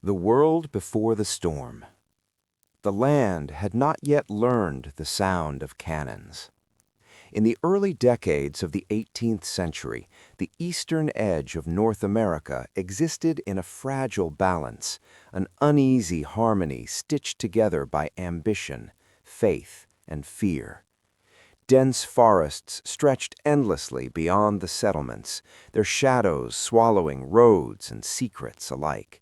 The world before the storm. The land had not yet learned the sound of cannons. In the early decades of the 18th century, the eastern edge of North America existed in a fragile balance, an uneasy harmony stitched together by ambition, faith, and fear. Dense forests stretched endlessly beyond the settlements, their shadows swallowing roads and secrets alike.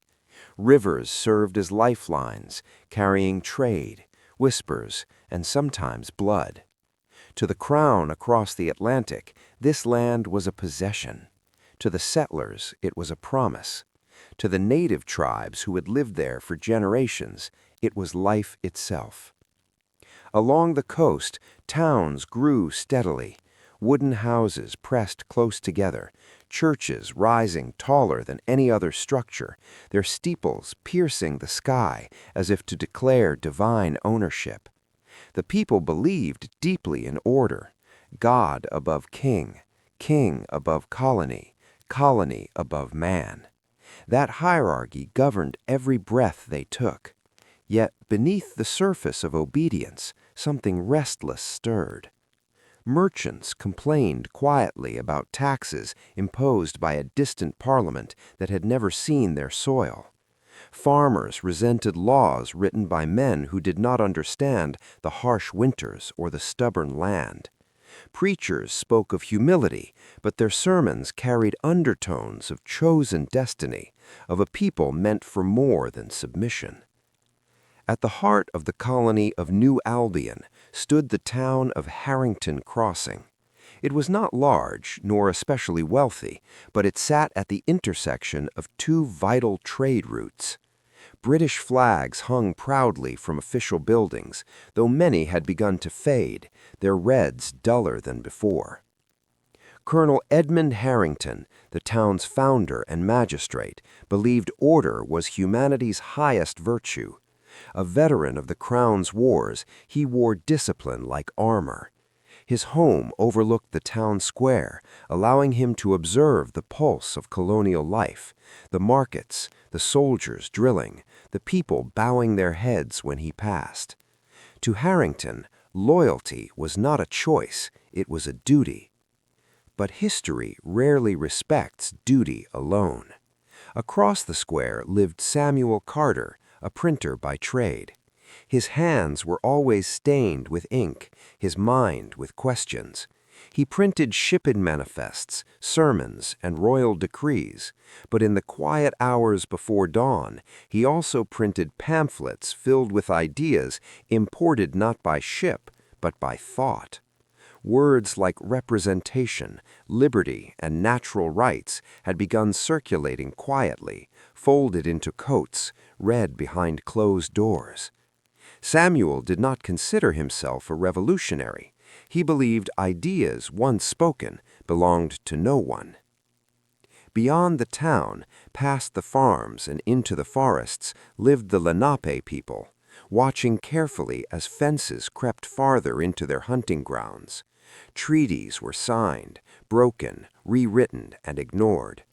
Rivers served as lifelines, carrying trade, whispers, and sometimes blood. To the crown across the Atlantic, this land was a possession. To the settlers, it was a promise. To the native tribes who had lived there for generations, it was life itself. Along the coast, towns grew steadily. Wooden houses pressed close together, churches rising taller than any other structure, their steeples piercing the sky as if to declare divine ownership. The people believed deeply in order, God above king, king above colony, colony above man. That hierarchy governed every breath they took. Yet beneath the surface of obedience, something restless stirred. Merchants complained quietly about taxes imposed by a distant parliament that had never seen their soil. Farmers resented laws written by men who did not understand the harsh winters or the stubborn land. Preachers spoke of humility, but their sermons carried undertones of chosen destiny, of a people meant for more than submission. At the heart of the colony of New Albion stood the town of Harrington Crossing. It was not large, nor especially wealthy, but it sat at the intersection of two vital trade routes. British flags hung proudly from official buildings, though many had begun to fade, their reds duller than before. Colonel Edmund Harrington, the town's founder and magistrate, believed order was humanity's highest virtue. A veteran of the Crown's wars, he wore discipline like armor. His home overlooked the town square, allowing him to observe the pulse of colonial life, the markets, the soldiers drilling, the people bowing their heads when he passed. To Harrington, loyalty was not a choice, it was a duty. But history rarely respects duty alone. Across the square lived Samuel Carter, a printer by trade. His hands were always stained with ink, his mind with questions. He printed shipping manifests, sermons, and royal decrees, but in the quiet hours before dawn, he also printed pamphlets filled with ideas imported not by ship, but by thought. Words like representation, liberty, and natural rights had begun circulating quietly, folded into coats, read behind closed doors. Samuel did not consider himself a revolutionary. He believed ideas once spoken belonged to no one. Beyond the town, past the farms and into the forests, lived the Lenape people, watching carefully as fences crept farther into their hunting grounds. Treaties were signed, broken, rewritten, and ignored.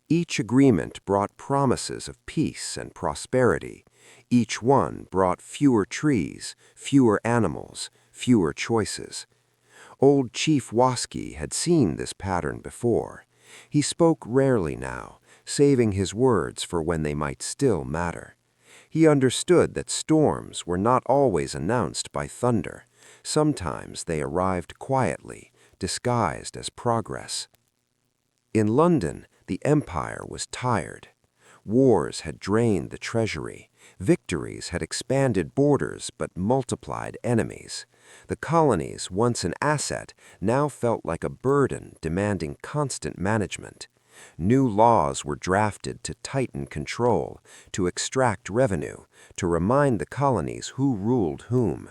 Each agreement brought promises of peace and prosperity. Each one brought fewer trees, fewer animals, fewer choices. Old Chief Wasky had seen this pattern before. He spoke rarely now, saving his words for when they might still matter. He understood that storms were not always announced by thunder. Sometimes they arrived quietly, disguised as progress. In London, the empire was tired. Wars had drained the treasury. Victories had expanded borders but multiplied enemies. The colonies, once an asset, now felt like a burden demanding constant management. New laws were drafted to tighten control, to extract revenue, to remind the colonies who ruled whom.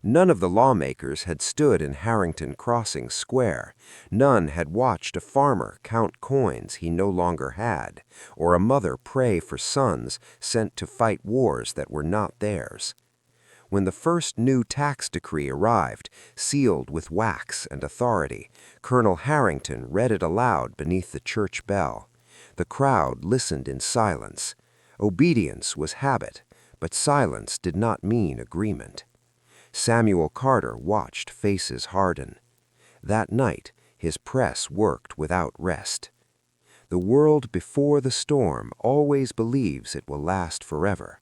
None of the lawmakers had stood in Harrington Crossing Square. None had watched a farmer count coins he no longer had, or a mother pray for sons sent to fight wars that were not theirs. When the first new tax decree arrived, sealed with wax and authority, Colonel Harrington read it aloud beneath the church bell. The crowd listened in silence. Obedience was habit, but silence did not mean agreement. Samuel Carter watched faces harden. That night, his press worked without rest. The world before the storm always believes it will last forever.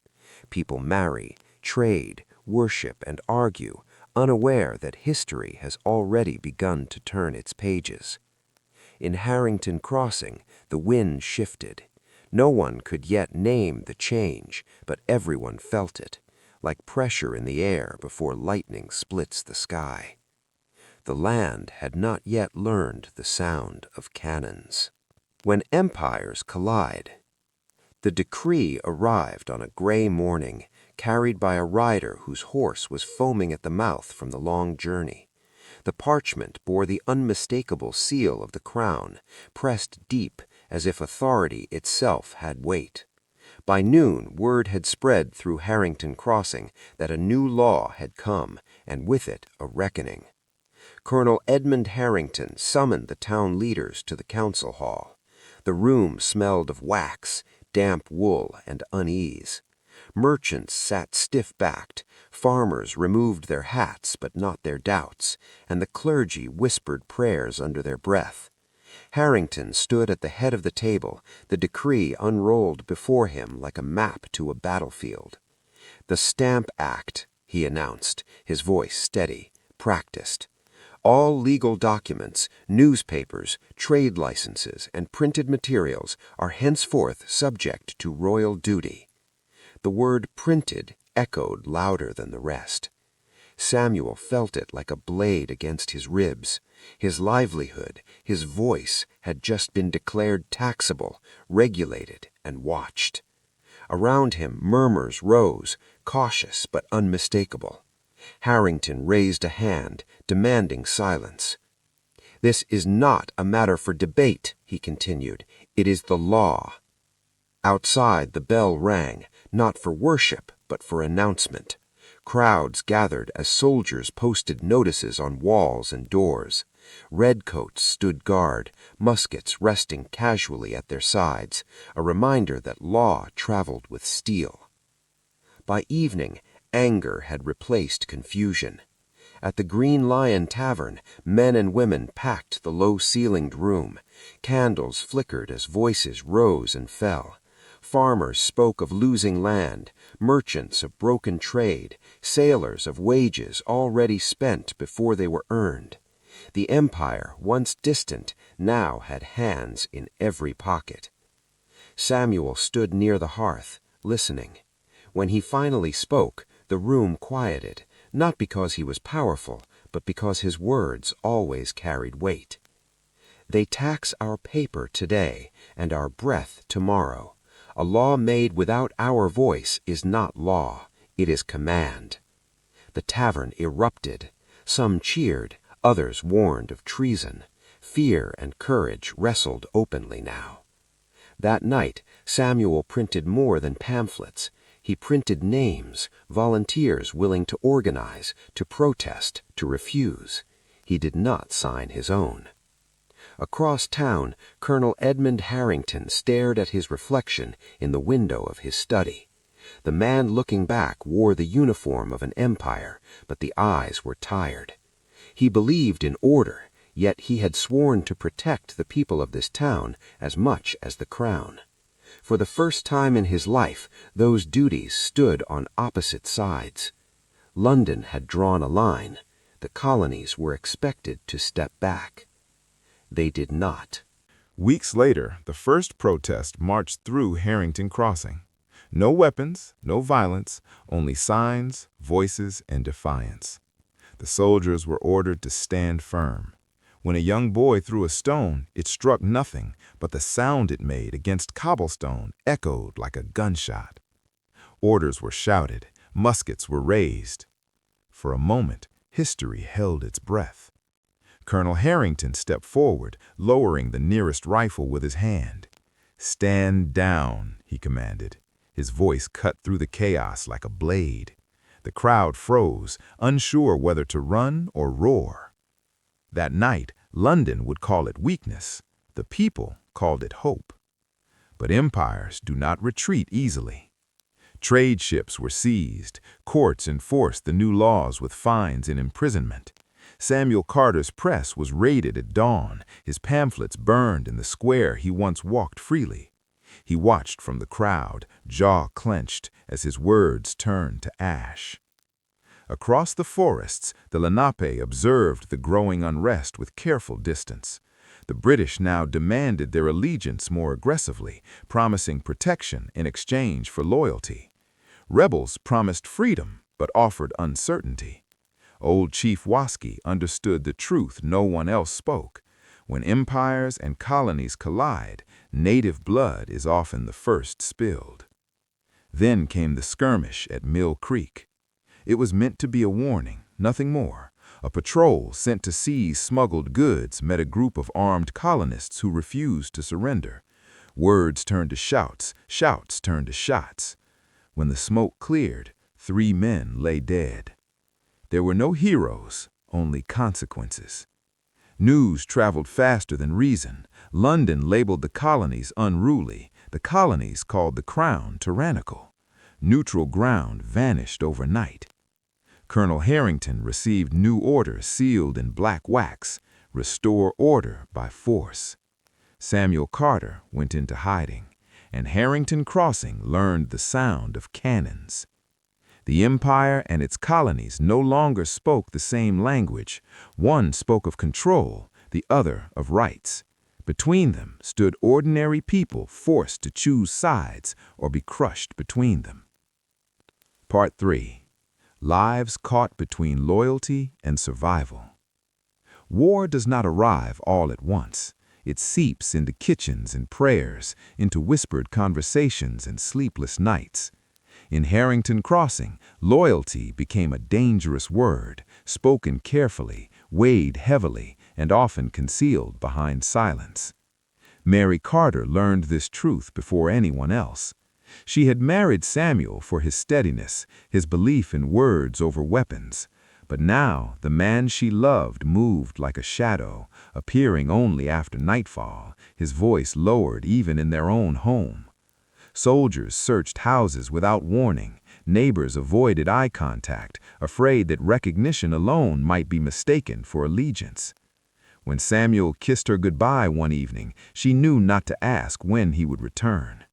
People marry, trade, worship, and argue, unaware that history has already begun to turn its pages. In Harrington Crossing, the wind shifted. No one could yet name the change, but everyone felt it, like pressure in the air before lightning splits the sky. The land had not yet learned the sound of cannons. When empires collide. The decree arrived on a gray morning, carried by a rider whose horse was foaming at the mouth from the long journey. The parchment bore the unmistakable seal of the crown, pressed deep as if authority itself had weight. By noon, word had spread through Harrington Crossing that a new law had come, and with it a reckoning. Colonel Edmund Harrington summoned the town leaders to the council hall. The room smelled of wax, damp wool, and unease. Merchants sat stiff-backed, farmers removed their hats but not their doubts, and the clergy whispered prayers under their breath. Harrington stood at the head of the table, the decree unrolled before him like a map to a battlefield. "The Stamp Act," he announced, his voice steady, practiced. "All legal documents, newspapers, trade licenses, and printed materials are henceforth subject to royal duty." The word printed echoed louder than the rest. Samuel felt it like a blade against his ribs. His livelihood, his voice, had just been declared taxable, regulated, and watched. Around him murmurs rose, cautious but unmistakable. Harrington raised a hand, demanding silence. "This is not a matter for debate," he continued. "It is the law." Outside the bell rang, not for worship, but for announcement. Crowds gathered as soldiers posted notices on walls and doors. Redcoats stood guard, muskets resting casually at their sides, a reminder that law traveled with steel. By evening, anger had replaced confusion. At the Green Lion Tavern, men and women packed the low-ceilinged room. Candles flickered as voices rose and fell. Farmers spoke of losing land, merchants of broken trade, sailors of wages already spent before they were earned. The empire, once distant, now had hands in every pocket. Samuel stood near the hearth, listening. When he finally spoke, the room quieted, not because he was powerful, but because his words always carried weight. "They tax our paper today and our breath tomorrow. A law made without our voice is not law, it is command." The tavern erupted. Some cheered, others warned of treason. Fear and courage wrestled openly now. That night, Samuel printed more than pamphlets. He printed names, volunteers willing to organize, to protest, to refuse. He did not sign his own. Across town, Colonel Edmund Harrington stared at his reflection in the window of his study. The man looking back wore the uniform of an empire, but the eyes were tired. He believed in order, yet he had sworn to protect the people of this town as much as the crown. For the first time in his life, those duties stood on opposite sides. London had drawn a line. The colonies were expected to step back. They did not. Weeks later, the first protest marched through Harrington Crossing. No weapons, no violence, only signs, voices, and defiance. The soldiers were ordered to stand firm. When a young boy threw a stone, it struck nothing, but the sound it made against cobblestone echoed like a gunshot. Orders were shouted, muskets were raised. For a moment, history held its breath. Colonel Harrington stepped forward, lowering the nearest rifle with his hand. "Stand down," he commanded. His voice cut through the chaos like a blade. The crowd froze, unsure whether to run or roar. That night, London would call it weakness. The people called it hope. But empires do not retreat easily. Trade ships were seized, courts enforced the new laws with fines and imprisonment. Samuel Carter's press was raided at dawn, his pamphlets burned in the square he once walked freely. He watched from the crowd, jaw clenched, as his words turned to ash. Across the forests, the Lenape observed the growing unrest with careful distance. The British now demanded their allegiance more aggressively, promising protection in exchange for loyalty. Rebels promised freedom, but offered uncertainty. Old Chief Waskey understood the truth no one else spoke. When empires and colonies collide, native blood is often the first spilled. Then came the skirmish at Mill Creek. It was meant to be a warning, nothing more. A patrol sent to seize smuggled goods met a group of armed colonists who refused to surrender. Words turned to shouts, shouts turned to shots. When the smoke cleared, 3 men lay dead. There were no heroes, only consequences. News traveled faster than reason. London labeled the colonies unruly. The colonies called the Crown tyrannical. Neutral ground vanished overnight. Colonel Harrington received new orders sealed in black wax, restore order by force. Samuel Carter went into hiding, and Harrington Crossing learned the sound of cannons. The empire and its colonies no longer spoke the same language. One spoke of control, the other of rights. Between them stood ordinary people forced to choose sides or be crushed between them. Part 3. Lives caught between loyalty and survival. War does not arrive all at once. It seeps into kitchens and prayers, into whispered conversations and sleepless nights. In Harrington Crossing, loyalty became a dangerous word, spoken carefully, weighed heavily, and often concealed behind silence. Mary Carter learned this truth before anyone else. She had married Samuel for his steadiness, his belief in words over weapons. But now the man she loved moved like a shadow, appearing only after nightfall, his voice lowered even in their own home. Soldiers searched houses without warning. Neighbors avoided eye contact, afraid that recognition alone might be mistaken for allegiance. When Samuel kissed her goodbye one evening, she knew not to ask when he would return.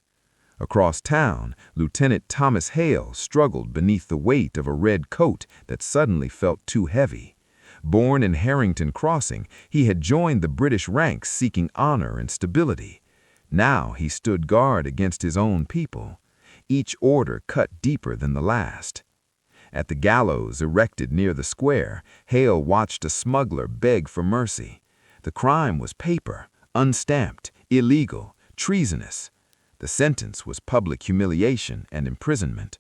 Across town, Lieutenant Thomas Hale struggled beneath the weight of a red coat that suddenly felt too heavy. Born in Harrington Crossing, he had joined the British ranks seeking honor and stability. Now he stood guard against his own people. Each order cut deeper than the last. At the gallows erected near the square, Hale watched a smuggler beg for mercy. The crime was paper, unstamped, illegal, treasonous. The sentence was public humiliation and imprisonment.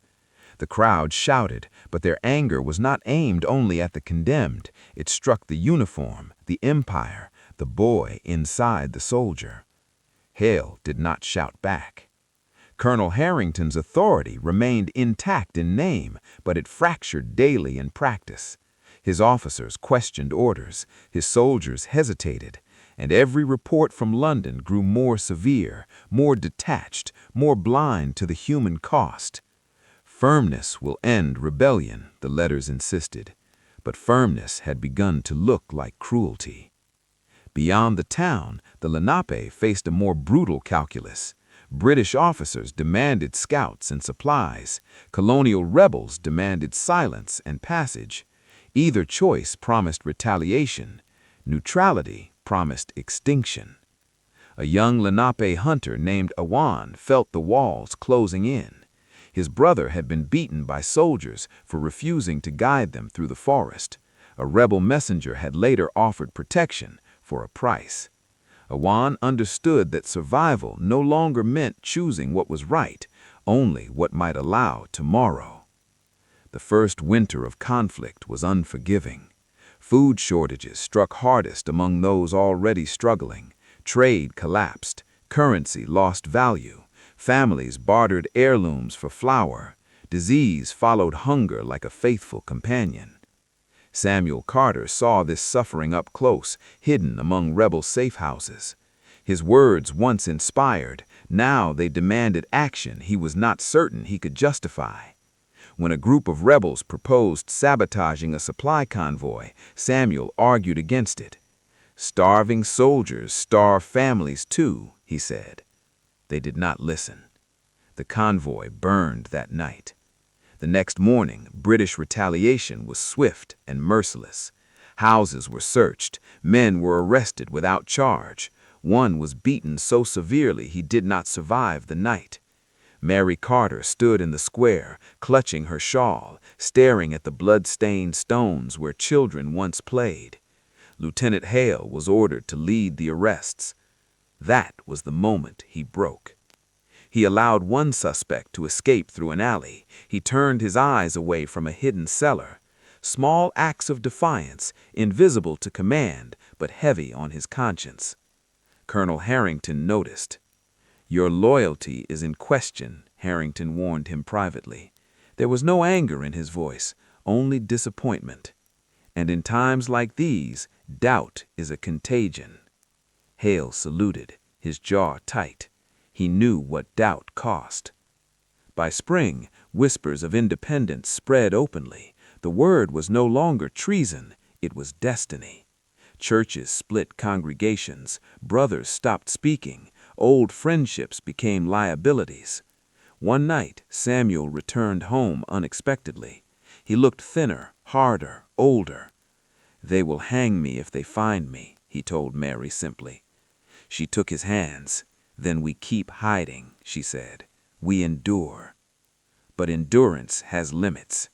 The crowd shouted, but their anger was not aimed only at the condemned. It struck the uniform, the empire, the boy inside the soldier. Hale did not shout back. Colonel Harrington's authority remained intact in name, but it fractured daily in practice. His officers questioned orders, his soldiers hesitated, and every report from London grew more severe, more detached, more blind to the human cost. Firmness will end rebellion, the letters insisted, but firmness had begun to look like cruelty. Beyond the town, the Lenape faced a more brutal calculus. British officers demanded scouts and supplies. Colonial rebels demanded silence and passage. Either choice promised retaliation. Neutrality promised extinction. A young Lenape hunter named Awan felt the walls closing in. His brother had been beaten by soldiers for refusing to guide them through the forest. A rebel messenger had later offered protection for a price. Awan understood that survival no longer meant choosing what was right, only what might allow tomorrow. The first winter of conflict was unforgiving. Food shortages struck hardest among those already struggling. Trade collapsed, currency lost value, families bartered heirlooms for flour, disease followed hunger like a faithful companion. Samuel Carter saw this suffering up close, hidden among rebel safe houses. His words, once inspired, Now they demanded action he was not certain he could justify. When a group of rebels proposed sabotaging a supply convoy, Samuel argued against it. "Starving soldiers starve families too," he said. They did not listen. The convoy burned that night. The next morning, British retaliation was swift and merciless. Houses were searched, men were arrested without charge. One was beaten so severely he did not survive the night. Mary Carter stood in the square, clutching her shawl, staring at the blood-stained stones where children once played. Lieutenant Hale was ordered to lead the arrests. That was the moment he broke. He allowed one suspect to escape through an alley. He turned his eyes away from a hidden cellar. Small acts of defiance, invisible to command, but heavy on his conscience. Colonel Harrington noticed. "Your loyalty is in question," Harrington warned him privately. There was no anger in his voice, only disappointment. And in times like these, doubt is a contagion. Hale saluted, his jaw tight. He knew what doubt cost. By spring, whispers of independence spread openly. The word was no longer treason, it was destiny. Churches split congregations, brothers stopped speaking, old friendships became liabilities. One night, Samuel returned home unexpectedly. He looked thinner, harder, older. "They will hang me if they find me," he told Mary simply. She took his hands. "Then we keep hiding," she said. "We endure." But endurance has limits.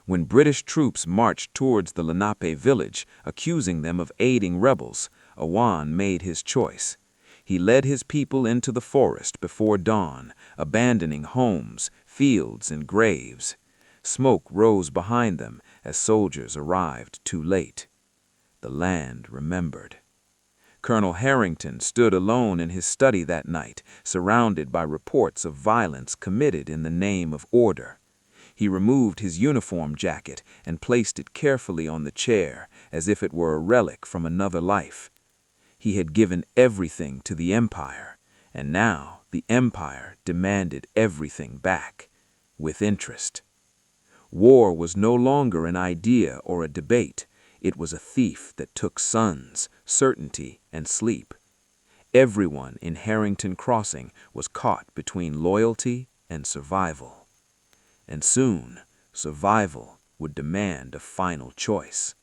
When British troops marched towards the Lenape village, accusing them of aiding rebels, Awan made his choice. He led his people into the forest before dawn, abandoning homes, fields, and graves. Smoke rose behind them as soldiers arrived too late. The land remembered. Colonel Harrington stood alone in his study that night, surrounded by reports of violence committed in the name of order. He removed his uniform jacket and placed it carefully on the chair, as if it were a relic from another life. He had given everything to the Empire, and now the Empire demanded everything back, with interest. War was no longer an idea or a debate. It was a thief that took sons, certainty, and sleep. Everyone in Harrington Crossing was caught between loyalty and survival. And soon, survival would demand a final choice.